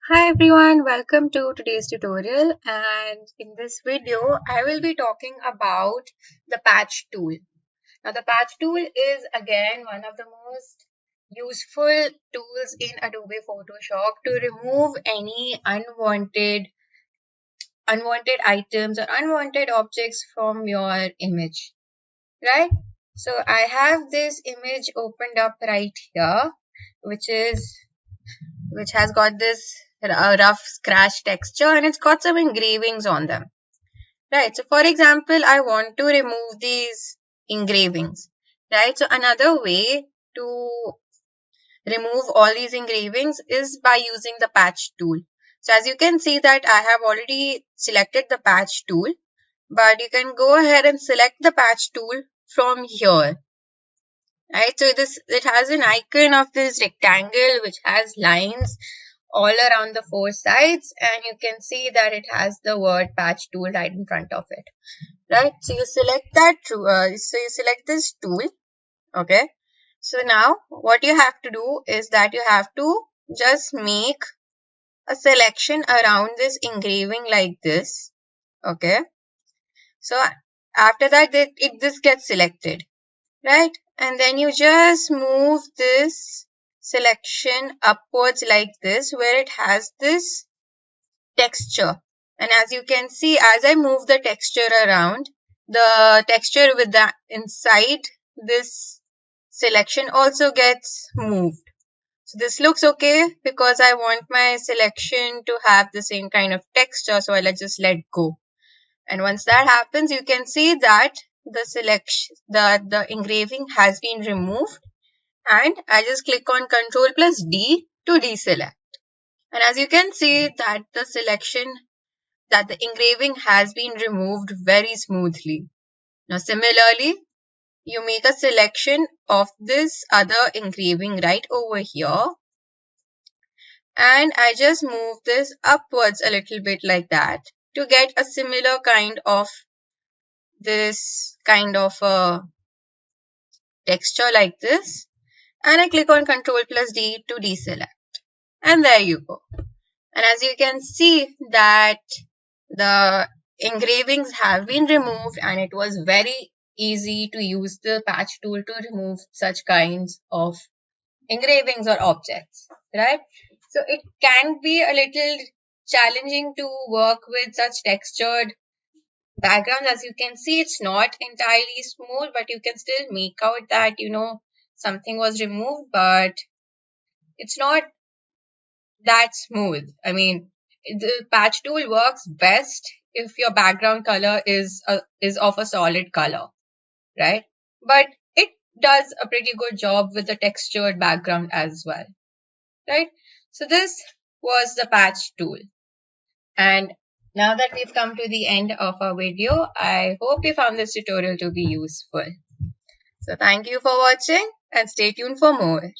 Hi everyone, welcome to today's tutorial, and in this video I will be talking about the patch tool. Now the patch tool is again one of the most useful tools in Adobe Photoshop to remove any unwanted items or unwanted objects from your image, right? So I have this image opened up right here, which has got this rough scratch texture and it's got some engravings on them. Right. So for example, I want to remove these engravings. Right. So another way to remove all these engravings is by using the patch tool. So as you can see that I have already selected the patch tool, but you can go ahead and select the patch tool from here. Right, so it has an icon of this rectangle which has lines all around the four sides, and you can see that it has the word patch tool right in front of it. Right, so you select that so you select this tool. Okay, so now what you have to do is that you have to just make a selection around this engraving like this. Okay, so after that this gets selected. Right, and then you just move this selection upwards like this where it has this texture, and as you can see, as I move the texture around, the texture with the inside this selection also gets moved. So this looks okay because I want my selection to have the same kind of texture, so I'll just let go. And once that happens, you can see that the selection, the engraving has been removed, and I just click on Ctrl plus D to deselect. And as you can see that the engraving has been removed very smoothly. Now similarly, you make a selection of this other engraving right over here, and I just move this upwards a little bit like that to get a similar kind of a texture like this, and I click on Ctrl plus D to deselect, and there you go. And as you can see that the engravings have been removed, and it was very easy to use the patch tool to remove such kinds of engravings or objects, right? So it can be a little challenging to work with such textured background. As you can see, it's not entirely smooth, but you can still make out that something was removed, but it's not that smooth. I mean, the patch tool works best if your background color is of a solid color, right? But it does a pretty good job with the textured background as well, right? So this was the patch tool. And now that we've come to the end of our video, I hope you found this tutorial to be useful. So thank you for watching and stay tuned for more.